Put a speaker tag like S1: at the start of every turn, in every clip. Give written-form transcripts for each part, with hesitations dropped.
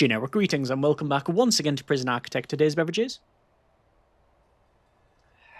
S1: Generic greetings and welcome back once again to Prison Architect. Today's beverages: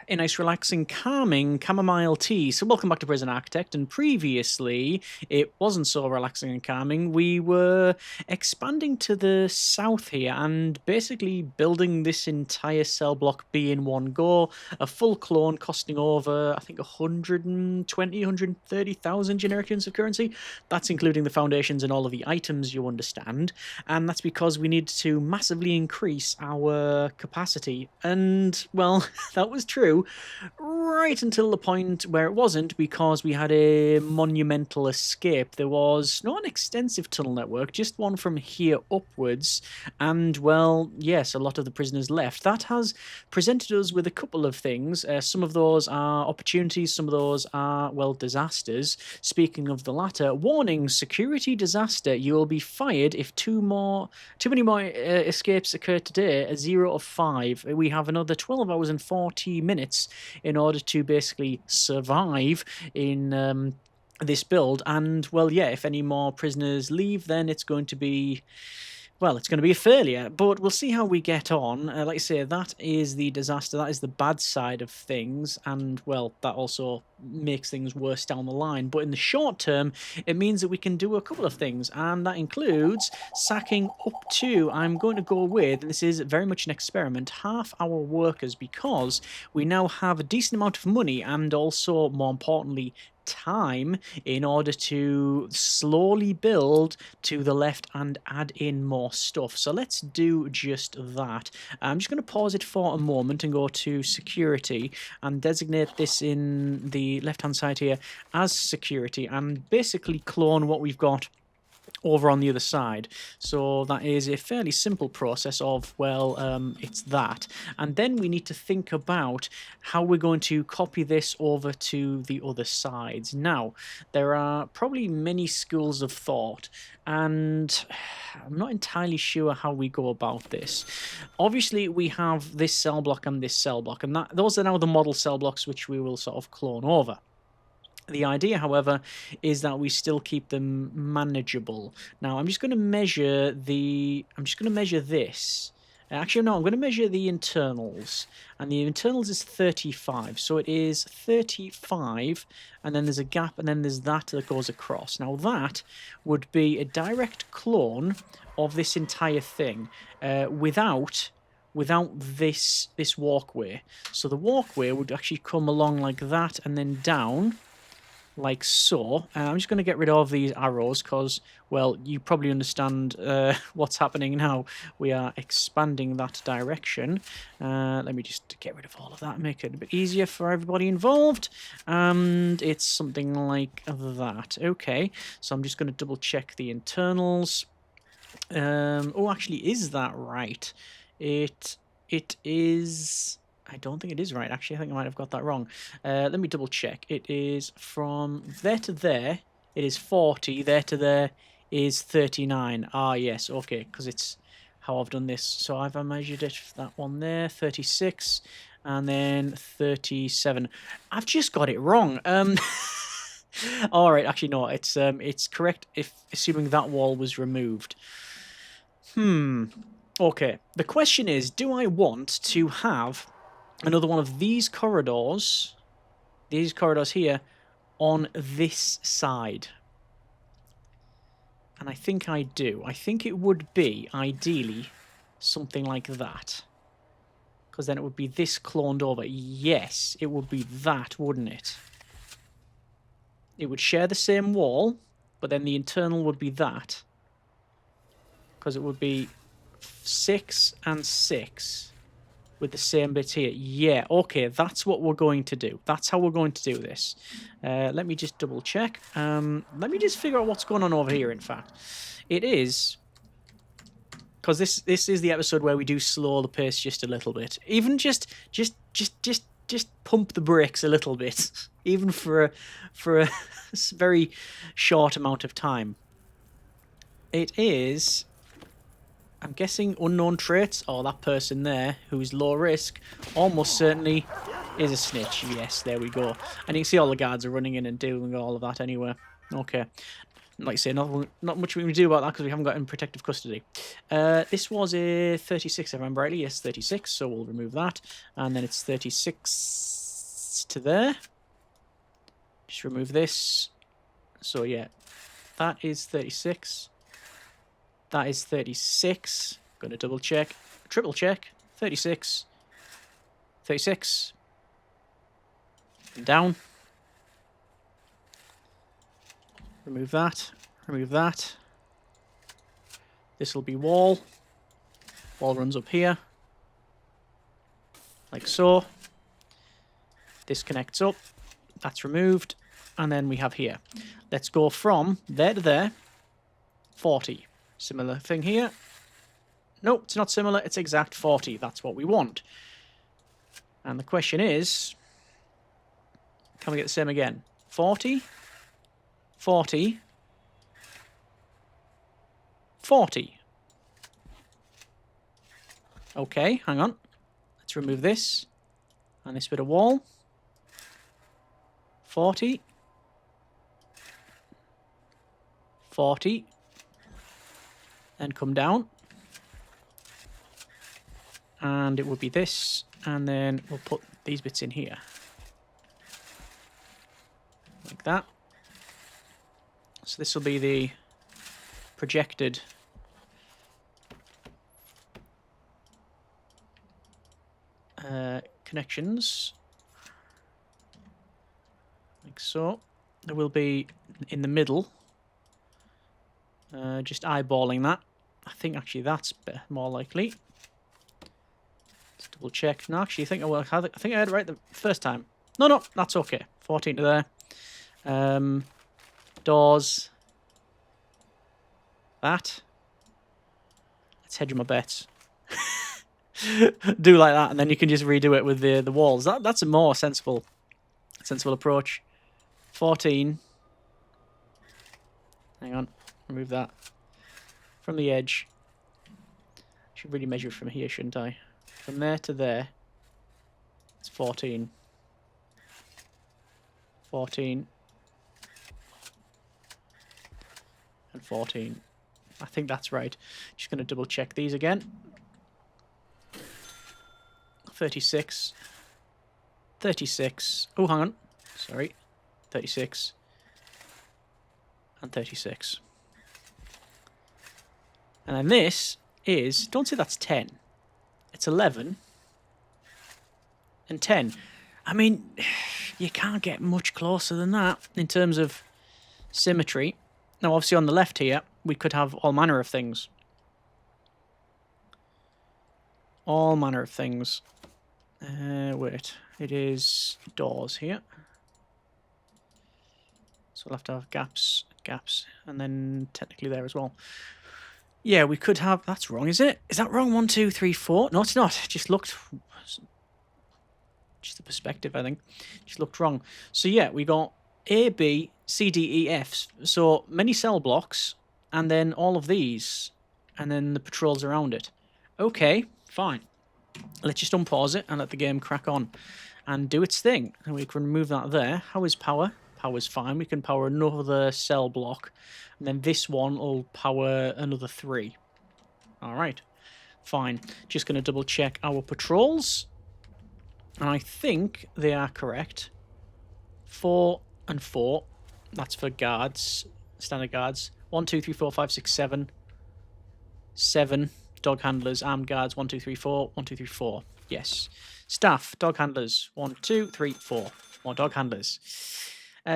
S1: a nice, relaxing, calming chamomile tea. So welcome back to Prison Architect, and previously it wasn't so relaxing and calming. We were expanding to the south here and basically building this entire cell block B in one go. A full clone costing over, I think, 130,000 generic units of currency. That's including the foundations and all of the items, you understand. And that's because we need to massively increase our capacity. And, well, that was true right until the point where it wasn't, because we had a monumental escape. There was not an extensive tunnel network, just one from here upwards, and, well, yes, a lot of the prisoners left. That has presented us with a couple of things. Some of those are opportunities, some of those are, well, disasters. Speaking of the latter, warning, security disaster. You will be fired if too many more escapes occur today. A 0 of 5. We have another 12 hours and 40 minutes in order to basically survive in this build. And, well, yeah, if any more prisoners leave, then it's going to be... well, it's going to be a failure, but we'll see how we get on. Like I say, that is the disaster, that is the bad side of things, and, well, that also makes things worse down the line. But in the short term, it means that we can do a couple of things, and that includes sacking up to, I'm going to go with, and this is very much an experiment, half our workers, because we now have a decent amount of money, and also, more importantly, time in order to slowly build to the left and add in more stuff. So let's do just that. I'm just going to pause it for a moment and go to security and designate this in the left hand side here as security and basically clone what we've got over on the other side. So that is a fairly simple process of, well, it's that. And then we need to think about how we're going to copy this over to the other sides. Now, there are probably many schools of thought, and I'm not entirely sure how we go about this. Obviously, we have this cell block and this cell block, and those are now the model cell blocks which we will sort of clone over. The idea, however, is that we still keep them manageable. Now, I'm just going to measure this. Actually, no, I'm going to measure the internals. And the internals is 35. So it is 35, and then there's a gap, and then there's that goes across. Now, that would be a direct clone of this entire thing without this walkway. So the walkway would actually come along like that and then down like so. I'm just going to get rid of these arrows because, well, you probably understand what's happening now. We are expanding that direction. Let me just get rid of all of that, make it a bit easier for everybody involved. And it's something like that. Okay, so I'm just going to double check the internals. Oh, actually, is that right? It is... I don't think it is right, actually. I think I might have got that wrong. Let me double check. It is from there to there, it is 40. There to there is 39. Ah, yes, okay, because it's how I've done this. So I've measured it, that one there, 36, and then 37. I've just got it wrong. All right, actually, no, it's correct if assuming that wall was removed. Okay, the question is, do I want to have another one of these corridors here on this side? And I think I do. I think it would be, ideally, something like that. Because then it would be this cloned over. Yes, it would be that, wouldn't it? It would share the same wall, but then the internal would be that. Because it would be 6 and 6. With the same bits here. Yeah, okay, that's what we're going to do. That's how we're going to do this. Let me just double check. Let me just figure out what's going on over here, in fact. It is... because this is the episode where we do slow the pace just a little bit. Even just pump the brakes a little bit. Even for a very short amount of time. It is... I'm guessing unknown traits. Oh, that person there, who's low risk, almost certainly is a snitch. Yes, there we go. And you can see all the guards are running in and doing all of that anyway. Okay. Like I say, not much we can do about that because we haven't got in protective custody. This was a 36, if I remember rightly. Yes, 36, so we'll remove that. And then it's 36 to there. Just remove this. So, yeah, that is 36. That is 36. Going to double check. Triple check. 36. 36. And down. Remove that. Remove that. This will be wall. Wall runs up here. Like so. This connects up. That's removed. And then we have here. Let's go from there to there. 40. Similar thing here. Nope, it's not similar. It's exact 40. That's what we want. And the question is, can we get the same again? 40. 40. 40. Okay, hang on. Let's remove this. And this bit of wall. 40. 40. Then come down. And it will be this. And then we'll put these bits in here. Like that. So this will be the projected connections. Like so. There will be in the middle. Just eyeballing that. I think actually that's more likely. Let's double check. No, actually, I think I think I had it right the first time. No, that's okay. 14 to there. Doors. That. Let's hedge my bets. Do like that, and then you can just redo it with the walls. That's a more sensible approach. 14. Hang on, remove that from the edge. Should really measure from here, shouldn't I? From there to there. It's 14. 14. And 14. I think that's right. Just going to double check these again. 36. 36. Oh, hang on. Sorry. 36. And 36. And then this is, don't say that's 10. It's 11. And 10. I mean, you can't get much closer than that in terms of symmetry. Now, obviously on the left here, we could have all manner of things. All manner of things. Wait, it is doors here. So we'll have to have gaps, and then technically there as well. Yeah, we could have, that's wrong, is it? Is that wrong? 1, 2, 3, 4? No, it's not. It just looked, just the perspective, I think. Just looked wrong. So yeah, we got A, B, C, D, E, F. So many cell blocks, and then all of these, and then the patrols around it. Okay, fine. Let's just unpause it and let the game crack on and do its thing. And we can remove that there. How is power? Power's fine. We can power another cell block, and then this one will power another 3. All right, fine. Just going to double check our patrols, and I think they are correct. 4 and 4. That's for guards, standard guards. 1, 2, 3, 4, 5, 6, 7. 7 dog handlers, armed guards. 1, 2, 3, 4. 1, 2, 3, 4. Yes. Staff, dog handlers. 1, 2, 3, 4. More dog handlers.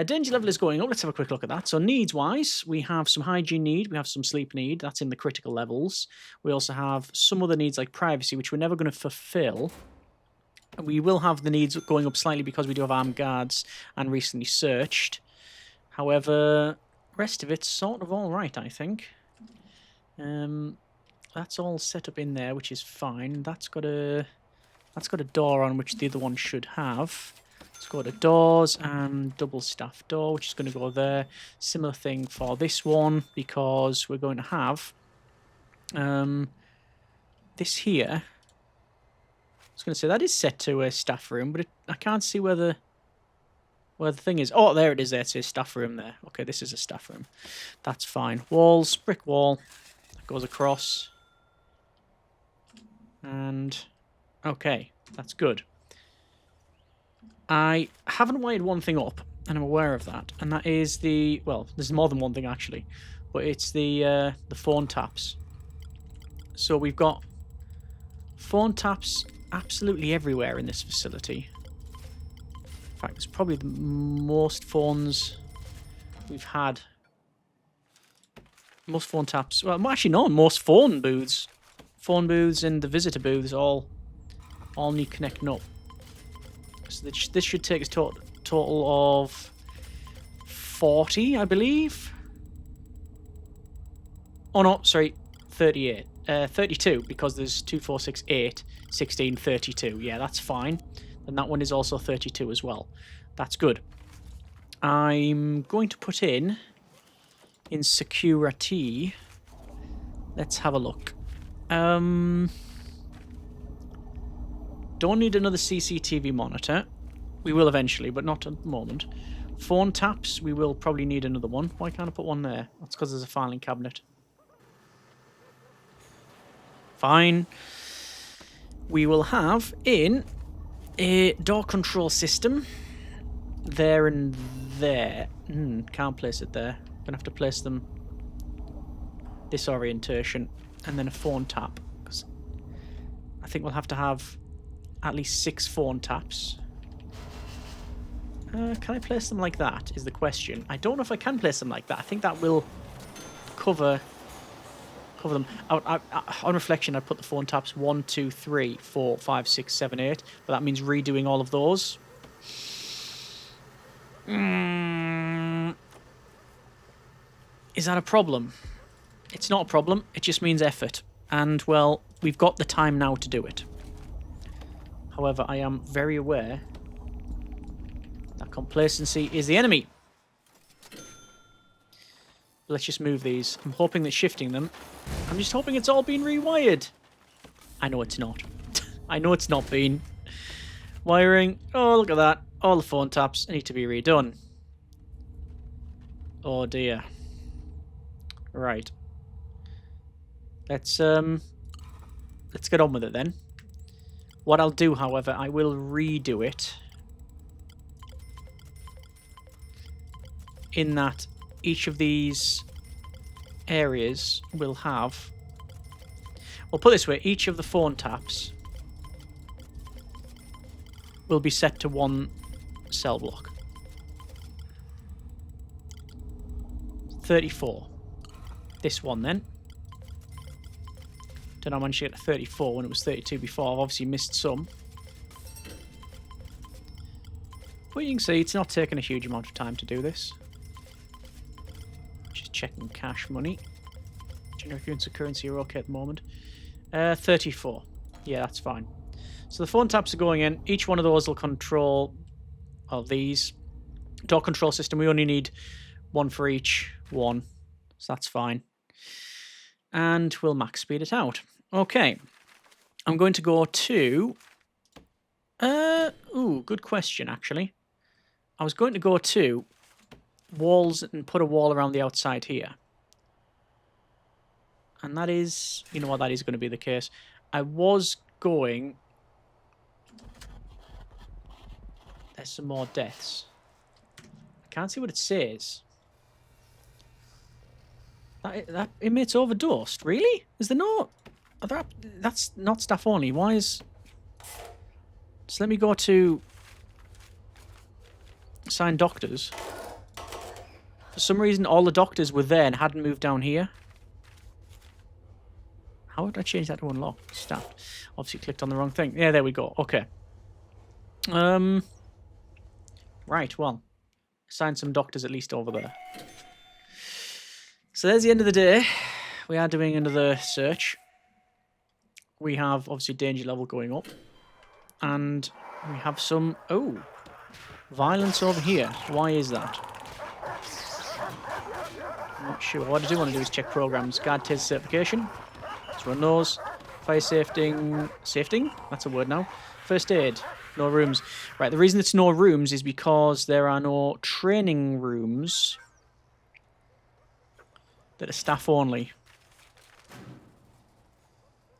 S1: Danger level is going up. Let's have a quick look at that. So needs-wise, we have some hygiene need. We have some sleep need. That's in the critical levels. We also have some other needs like privacy, which we're never going to fulfill. We will have the needs going up slightly because we do have armed guards and recently searched. However, rest of it's sort of all right, I think. That's all set up in there, which is fine. That's got a door on which the other one should have. Let's go to doors and double staff door, which is going to go there. Similar thing for this one because we're going to have this here. I was going to say that is set to a staff room, but I can't see whether Well, the thing is... Oh, there it is there. It says staff room there. Okay, this is a staff room. That's fine. Walls, brick wall. That goes across. And... Okay, that's good. I haven't wired one thing up, and I'm aware of that. And that is the... Well, there's more than one thing, actually. But it's the phone taps. So we've got phone taps absolutely everywhere in this facility. In fact, it's probably the most phones we've had. Most phone taps. Well, actually, no, most phone booths. Phone booths and the visitor booths all need connecting up. So this should take us to a total of 40, I believe. Oh, no, sorry, 38. 32, because there's 2, 4, 6, 8, 16, 32. Yeah, that's fine. And that one is also 32 as well. That's good. I'm going to put in security. Let's have a look. Don't need another CCTV monitor. We will eventually, but not at the moment. Phone taps, we will probably need another one. Why can't I put one there? That's because there's a filing cabinet. Fine. We will have in a door control system there and there. Can't place it there. Gonna have to place them this orientation, and then a phone tap, because I think we'll have to have at least 6 phone taps. Can I place them like that is the question. I don't know if I can place them like that. I think that will cover them. On reflection, I'd put the phone taps 1, 2, 3, 4, 5, 6, 7, 8. But that means redoing all of those. Is that a problem? It's not a problem. It just means effort. And, well, we've got the time now to do it. However, I am very aware that complacency is the enemy. Let's just move these. I'm hoping that shifting them... I'm just hoping it's all been rewired. I know it's not. I know it's not been. Wiring. Oh, look at that. All the phone taps need to be redone. Oh, dear. Right. Let's get on with it then. What I'll do, however, I will redo it. In that each of these areas will have... Well, put it this way, each of the phone taps will be set to one cell block. 34. This one then. Don't know how I managed to get to 34 when it was 32 before. I've obviously missed some. But you can see it's not taking a huge amount of time to do this. Just checking cash money. General currency currency are okay at the moment. 34. Yeah, that's fine. So the phone taps are going in. Each one of those will control these. Door control system, we only need one for each one. So that's fine. And we'll max speed it out. Okay. I'm going to go to... good question, actually. I was going to go to walls and put a wall around the outside here. And that is... You know what, that is going to be the case. I was going... There's some more deaths. I can't see what it says. That inmate's overdosed. Really? Is there no... That's not staff only. Why is... So let me go to... Assign doctors. For some reason, all the doctors were there and hadn't moved down here. How would I change that to unlock? Staff. Obviously clicked on the wrong thing. Yeah, there we go. Okay. Right, well. Assign some doctors at least over there. So there's the end of the day. We are doing another search. We have, obviously, danger level going up. And we have some... Oh! Violence over here. Why is that? I'm not sure. What I do want to do is check programs. Guard taser certification. Let's run those. Fire safety. Safety? That's a word now. First aid. No rooms. Right, the reason it's no rooms is because there are no training rooms that are staff only.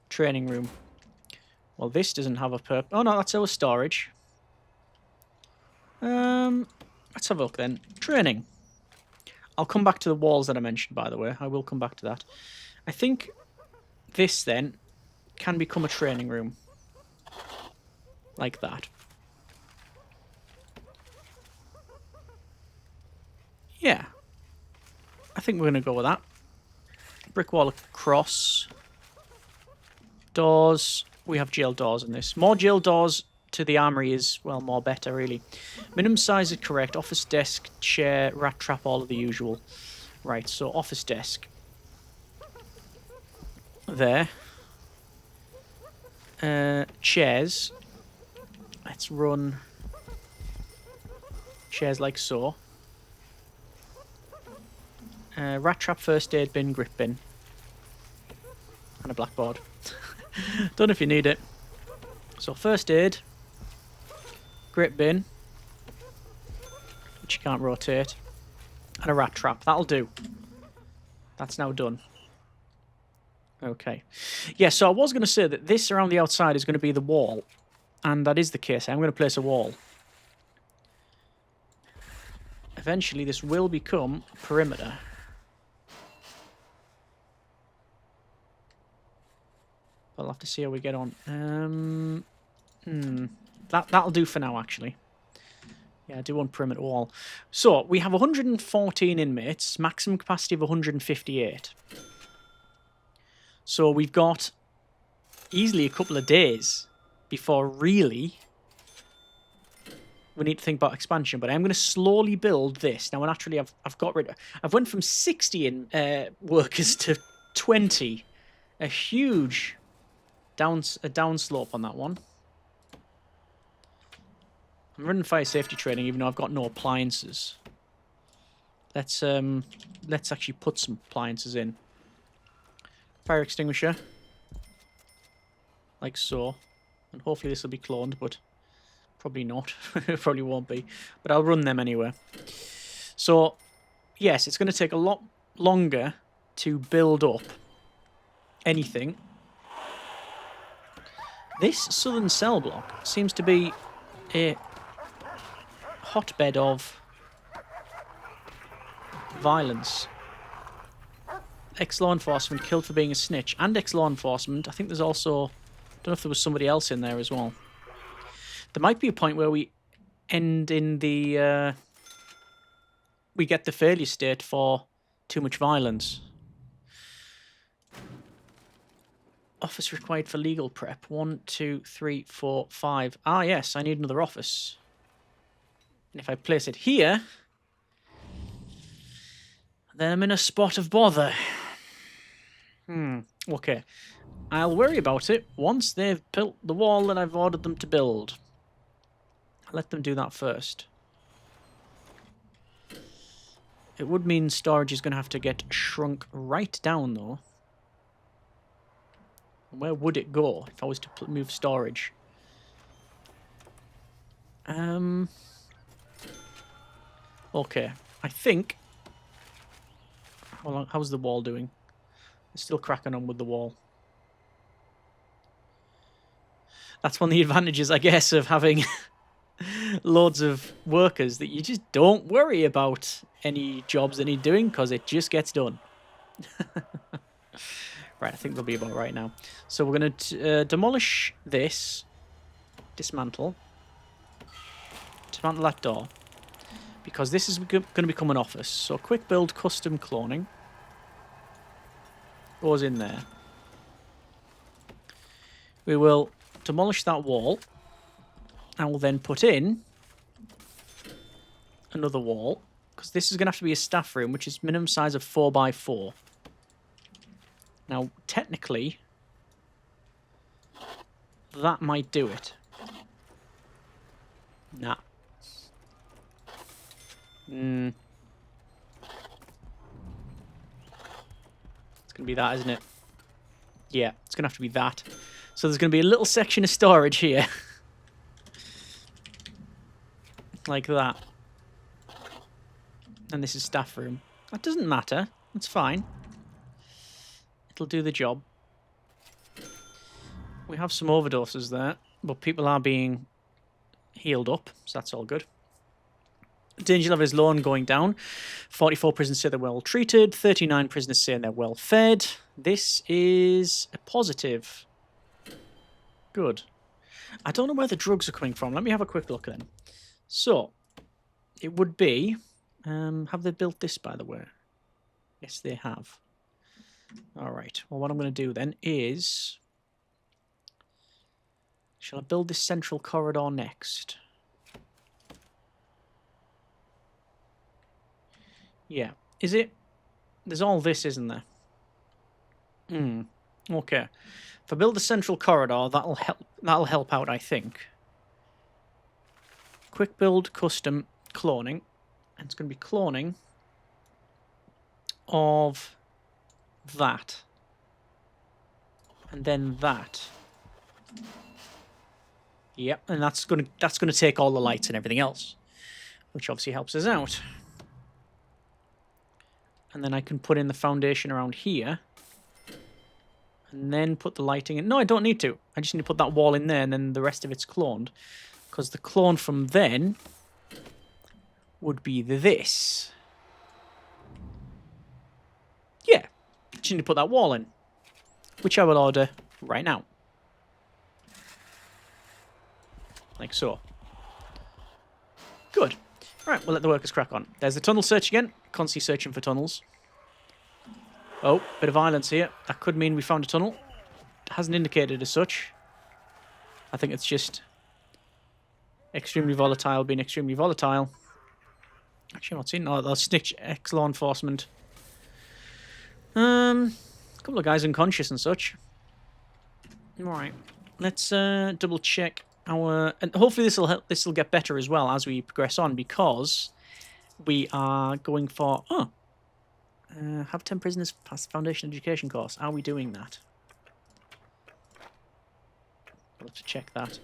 S1: Training room. Well, this doesn't have a purpose. Oh, no, that's our storage. Let's have a look then. Training. I'll come back to the walls that I mentioned, by the way. I will come back to that. I think this, then, can become a training room. Like that. Yeah. I think we're going to go with that. Brick wall across. Doors. We have jail doors in this. More jail doors to the armory is, well, more better, really. Minimum size is correct. Office desk, chair, rat trap, all of the usual. Right, so office desk. There. Chairs. Let's run chairs like so. Rat trap, first aid bin, grip bin. And a blackboard. Don't know if you need it. So first aid. Grip bin. Which you can't rotate. And a rat trap. That'll do. That's now done. Okay. Yeah, so I was going to say that this around the outside is going to be the wall. And that is the case. I'm going to place a wall. Eventually, this will become a perimeter. I'll have to see how we get on. That'll do for now, actually. Yeah, I do want perimeter wall. So, we have 114 inmates, maximum capacity of 158. So, we've got easily a couple of days before really we need to think about expansion. But I'm going to slowly build this. Now, naturally, I've went from 60 workers to 20. A huge downslope on that one. I'm running fire safety training even though I've got no appliances. Let's actually put some appliances in. Fire extinguisher. Like so. And hopefully this will be cloned, but probably not. It probably won't be. But I'll run them anyway. So, yes, it's going to take a lot longer to build up anything. This southern cell block seems to be a hotbed of violence. Ex-law enforcement killed for being a snitch. And ex-law enforcement. I think there's also... I don't know if there was somebody else in there as well. There might be a point where we end in the... we get the failure state for too much violence. Office required for legal prep. 1, 2, 3, 4, 5. Ah, yes, I need another office. And if I place it here, then I'm in a spot of bother. Okay. I'll worry about it once they've built the wall that I've ordered them to build. I'll let them do that first. It would mean storage is going to have to get shrunk right down, though. Where would it go if I was to move storage? Okay, I think... How's the wall doing? It's still cracking on with the wall. That's one of the advantages, I guess, of having loads of workers, that you just don't worry about any jobs that need doing because it just gets done. Right, I think they'll be about right now. So we're going to demolish this. Dismantle. Dismantle that door. Because this is going to become an office. So quick build custom cloning. Goes in there. We will demolish that wall. And we'll then put in another wall. Because this is going to have to be a staff room, which is minimum size of 4x4. Now, technically, that might do it. Nah. It's going to be that, isn't it? Yeah, it's going to have to be that. So there's going to be a little section of storage here. Like that. And this is staff room. That doesn't matter. It's fine. It'll do the job. We have some overdoses there, but people are being healed up, so that's all good. Danger level is low and going down. 44 prisoners say they're well treated. 39 prisoners say they're well fed. This is a positive. Good. I don't know where the drugs are coming from. Let me have a quick look then. So, it would be... have they built this, by the way? Yes, they have. Alright. Well, what I'm going to do then is... Shall I build this central corridor next? Yeah. Is it? There's all this, isn't there? Okay. If I build the central corridor, that'll help out, I think. Quick build, custom, cloning. And it's going to be cloning of that. And then that. Yep, and that's gonna take all the lights and everything else, which obviously helps us out. And then I can put in the foundation around here, and then put the lighting in. No, I don't need to. I just need to put that wall in there, and then the rest of it's cloned, because the clone from then would be this. Yeah, just need to put that wall in, which I will order right now. Like so. Good. Right, we'll let the workers crack on. There's the tunnel search again. Constantly searching for tunnels. Oh, bit of violence here. That could mean we found a tunnel. It hasn't indicated as such. I think it's just extremely volatile being extremely volatile. Actually, I'm not seeing... Oh, they'll snitch ex-law enforcement. A couple of guys unconscious and such. Alright. Let's double check our... And hopefully this will get better as well as we progress on, because we are going for... Oh! Have 10 prisoners pass the foundation education course. Are we doing that? I'll have to check that.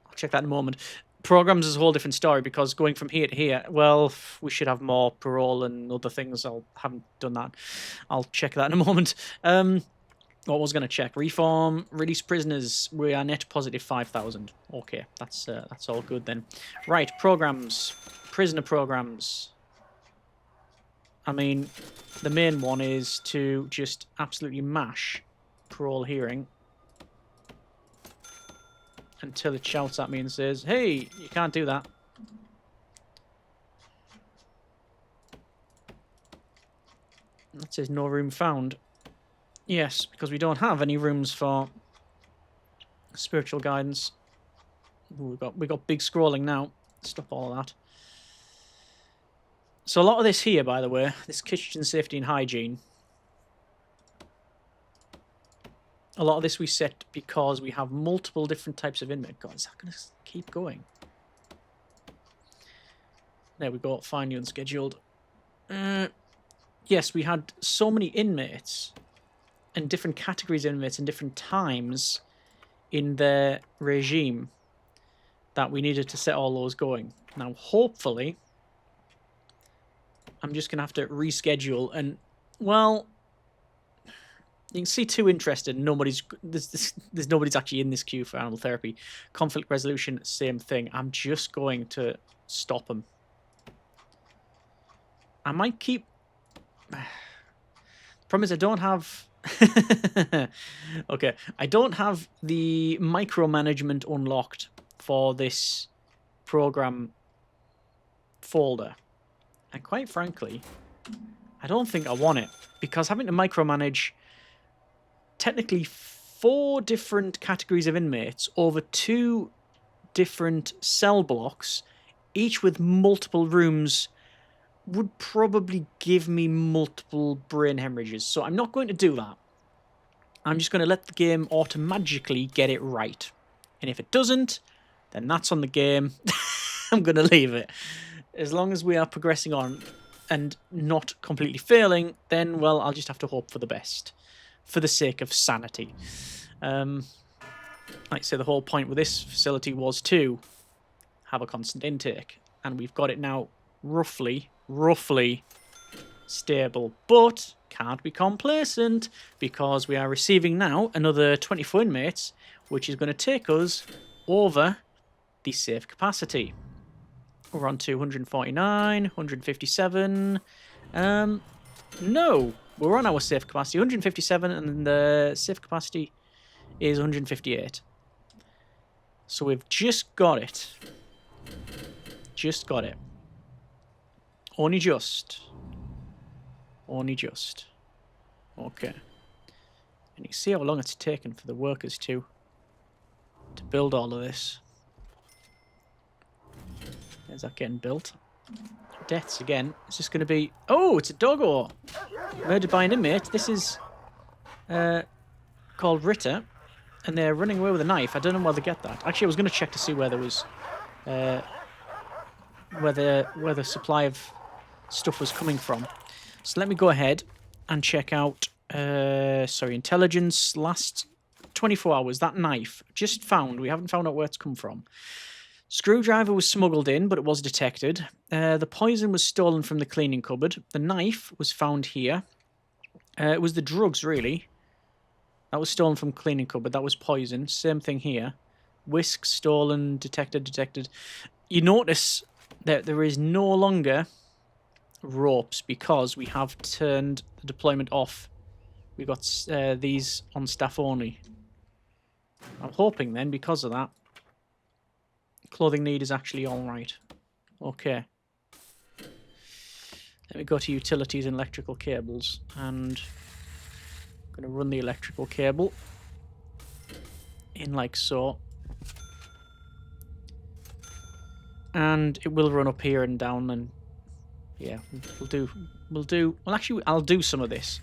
S1: I'll check that in a moment. Programs is a whole different story, because going from here to here, well, we should have more parole and other things. I haven't done that. I'll check that in a moment. What was going to check? Reform, release prisoners. We are net positive 5,000. Okay, that's all good then. Right, programs. Prisoner programs. I mean, the main one is to just absolutely mash parole hearing until it shouts at me and says, hey, you can't do that. That says no room found. Yes, because we don't have any rooms for spiritual guidance. Ooh, we got big scrolling now. Stop all of that. So a lot of this here, by the way, this kitchen safety and hygiene, a lot of this we set because we have multiple different types of inmate. God, is that going to keep going? There we go. Fine, you unscheduled. Yes, we had so many inmates and different categories of inmates and different times in their regime that we needed to set all those going. Now, hopefully, I'm just going to have to reschedule and, well, you can see 2 interested. There's nobody's actually in this queue for animal therapy. Conflict resolution, same thing. I'm just going to stop them. I might keep... Problem is I don't have... Okay, I don't have the micromanagement unlocked for this program folder. And quite frankly, I don't think I want it, because having to micromanage technically 4 different categories of inmates over 2 different cell blocks, each with multiple rooms, would probably give me multiple brain hemorrhages. So I'm not going to do that. I'm just going to let the game automatically get it right. And if it doesn't, then that's on the game. I'm going to leave it. As long as we are progressing on and not completely failing, then, well, I'll just have to hope for the best. For the sake of sanity. Like I say, the whole point with this facility was to have a constant intake. And we've got it now roughly stable. But can't be complacent, because we are receiving now another 24 inmates, which is going to take us over the safe capacity. We're on to 149, 157. No, we're on our safe capacity, 157, and the safe capacity is 158. So we've just got it. Just got it. Only just. Only just. Okay. And you see how long it's taken for the workers to build all of this. Is that getting built? Deaths again. Is this going to be... Oh, it's a doggo! Murdered by an inmate. This is called Ritter. And they're running away with a knife. I don't know where they get that. Actually, I was going to check to see where there was... where the supply of stuff was coming from. So let me go ahead and check out... intelligence. Last 24 hours. That knife. Just found. We haven't found out where it's come from. Screwdriver was smuggled in, but it was detected. The poison was stolen from the cleaning cupboard. The knife was found here. It was the drugs, really. That was stolen from cleaning cupboard. That was poison. Same thing here. Whisk, stolen, detected. You notice that there is no longer ropes because we have turned the deployment off. We got these on staff only. I'm hoping then, because of that, clothing need is actually alright. Okay. Let me go to utilities and electrical cables, and I'm going to run the electrical cable in like so. And it will run up here and down, and yeah, we'll do, well actually I'll do some of this.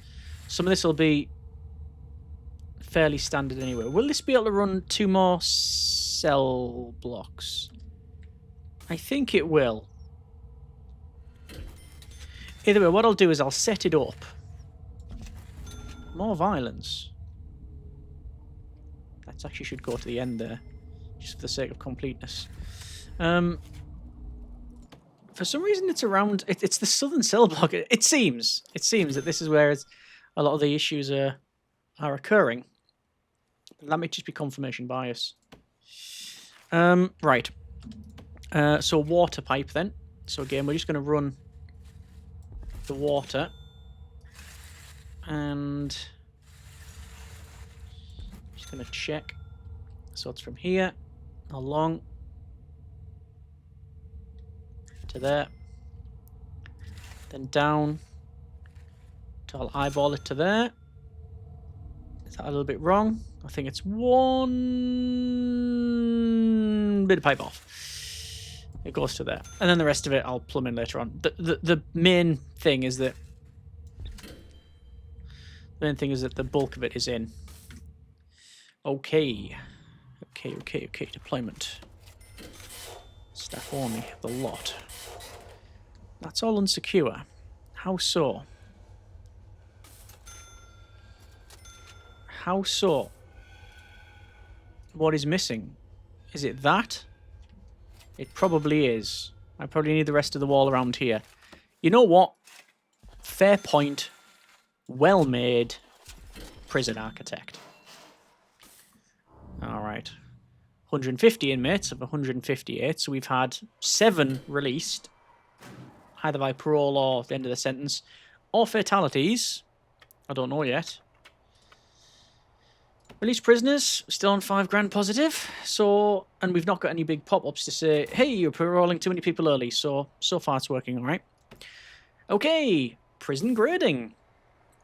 S1: Some of this will be fairly standard anyway. Will this be able to run 2 more cell blocks? I think it will. Either way, what I'll do is I'll set it up. More violence. That actually should go to the end there, just for the sake of completeness. For some reason, it's around. It's the southern cell block. It seems that this is where a lot of the issues are occurring. That may just be confirmation bias. Right. So water pipe then. So again, we're just going to run the water, and just going to check. So it's from here along to there, then down. So I'll eyeball it to there. Is that a little bit wrong? I think it's one bit of pipe off. It goes to there, and then the rest of it I'll plumb in later on. The main thing is that the bulk of it is in. Okay. Deployment. Staff only, the lot. That's all unsecure. How so? How so? What is missing? Is it that? It probably is. I probably need the rest of the wall around here. You know what? Fair point. Well made. Prison architect. Alright. 150 inmates of 158, so we've had 7 released. Either by parole or the end of the sentence. Or fatalities. I don't know yet. Released prisoners, still on 5 grand positive. So, and we've not got any big pop-ups to say, hey, you're paroling too many people early. So far it's working alright. Okay, prison grading.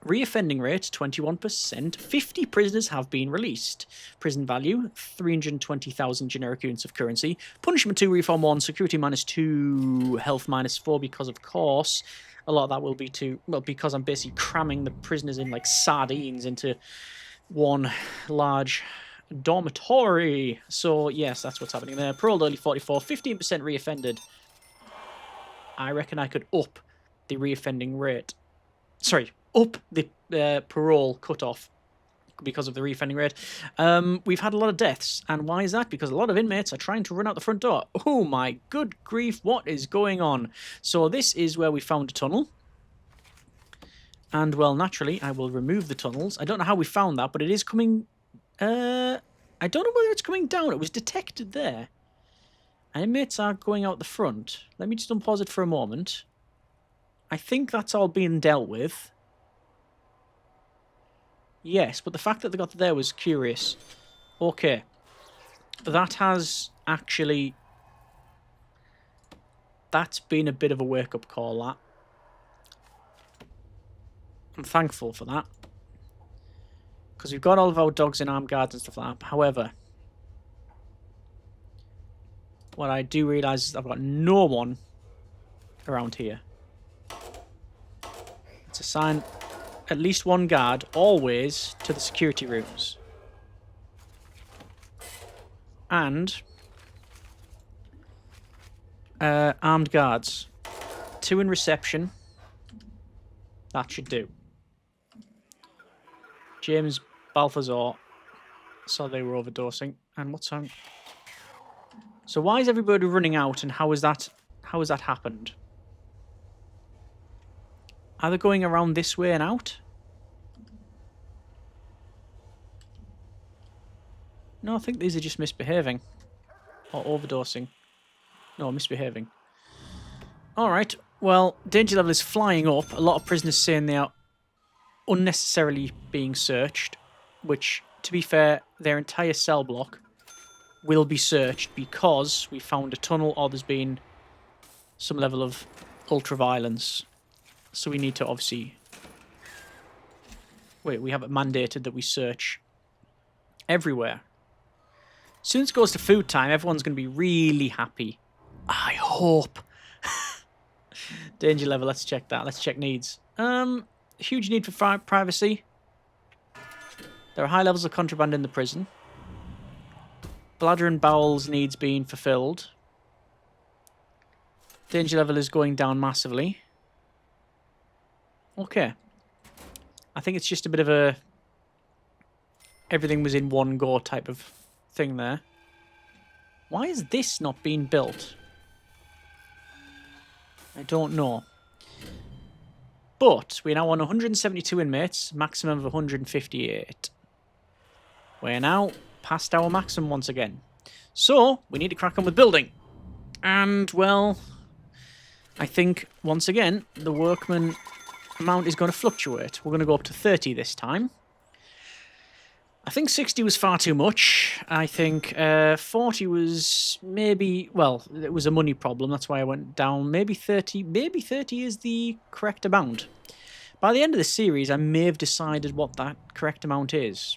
S1: Reoffending rate, 21%. 50 prisoners have been released. Prison value, 320,000 generic units of currency. Punishment 2, reform 1, security -2, health -4, because of course a lot of that will be because I'm basically cramming the prisoners in like sardines into one large dormitory. So yes, that's what's happening there. Paroled early 44, 15% reoffended. I reckon I could up the reoffending rate. Sorry, up the parole cutoff because of the reoffending rate. We've had a lot of deaths. And why is that? Because a lot of inmates are trying to run out the front door. Oh my good grief, what is going on? So this is where we found a tunnel. And, well, naturally, I will remove the tunnels. I don't know how we found that, but it is coming... I don't know whether it's coming down. It was detected there. And inmates are going out the front. Let me just unpause it for a moment. I think that's all being dealt with. Yes, but the fact that they got there was curious. Okay. That has actually... That's been a bit of a wake-up call, that. I'm thankful for that. Because we've got all of our dogs in armed guards and stuff like that. However, what I do realise is I've got no one around here. Let's assign at least one guard always to the security rooms. And armed guards. 2 in reception. That should do. James Balthazar saw they were overdosing. And what's on? So why is everybody running out, and how has that happened? Are they going around this way and out? No, I think these are just misbehaving. Or overdosing. No, misbehaving. Alright, well, danger level is flying up. A lot of prisoners saying they are unnecessarily being searched. Which, to be fair, their entire cell block will be searched because we found a tunnel or there's been some level of ultra-violence. So we need to obviously... Wait, we have it mandated that we search everywhere. As soon as it goes to food time, everyone's going to be really happy. I hope. Danger level, let's check that. Let's check needs. Huge need for privacy. There are high levels of contraband in the prison. Bladder and bowels needs being fulfilled. Danger level is going down massively. Okay. I think it's just a bit of a... Everything was in one go type of thing there. Why is this not being built? I don't know. But we're now on 172 inmates, maximum of 158. We're now past our maximum once again. So, we need to crack on with building. And, well, I think, once again, the workman amount is going to fluctuate. We're going to go up to 30 this time. I think 60 was far too much. I think 40 was maybe... Well, it was a money problem. That's why I went down. Maybe 30. Maybe 30 is the correct amount. By the end of the series, I may have decided what that correct amount is.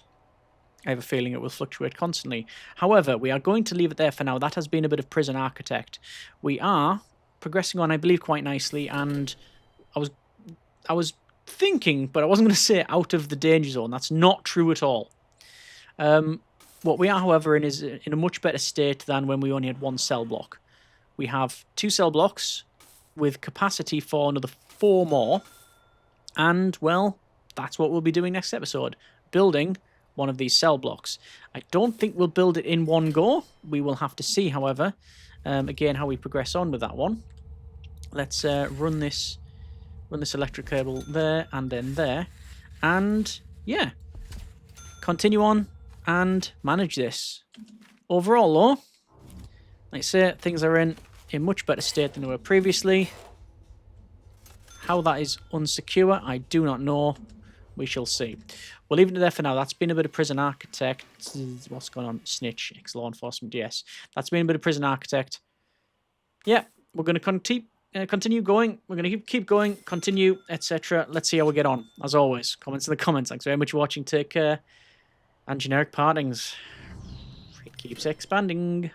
S1: I have a feeling it will fluctuate constantly. However, we are going to leave it there for now. That has been a bit of Prison Architect. We are progressing on, I believe, quite nicely. And I was thinking, but I wasn't going to say out of the danger zone. That's not true at all. What we are, however, in is in a much better state than when we only had 1 cell block. We have 2 cell blocks with capacity for another 4 more. And, well, that's what we'll be doing next episode. Building one of these cell blocks. I don't think we'll build it in one go. We will have to see, however, again, how we progress on with that one. Let's run this electric cable there and then there. And, yeah, continue on and manage this. Overall, though, like I say, things are in a much better state than they were previously. How that is unsecure, I do not know. We shall see. We'll leave it there for now. That's been a bit of Prison Architect. What's going on? Snitch, ex-law enforcement, yes. That's been a bit of Prison Architect. Yeah, we're going to continue going. We're going to keep going, continue, etc. Let's see how we get on. As always, comments in the comments. Thanks very much for watching. Take care. And generic partings. It keeps expanding.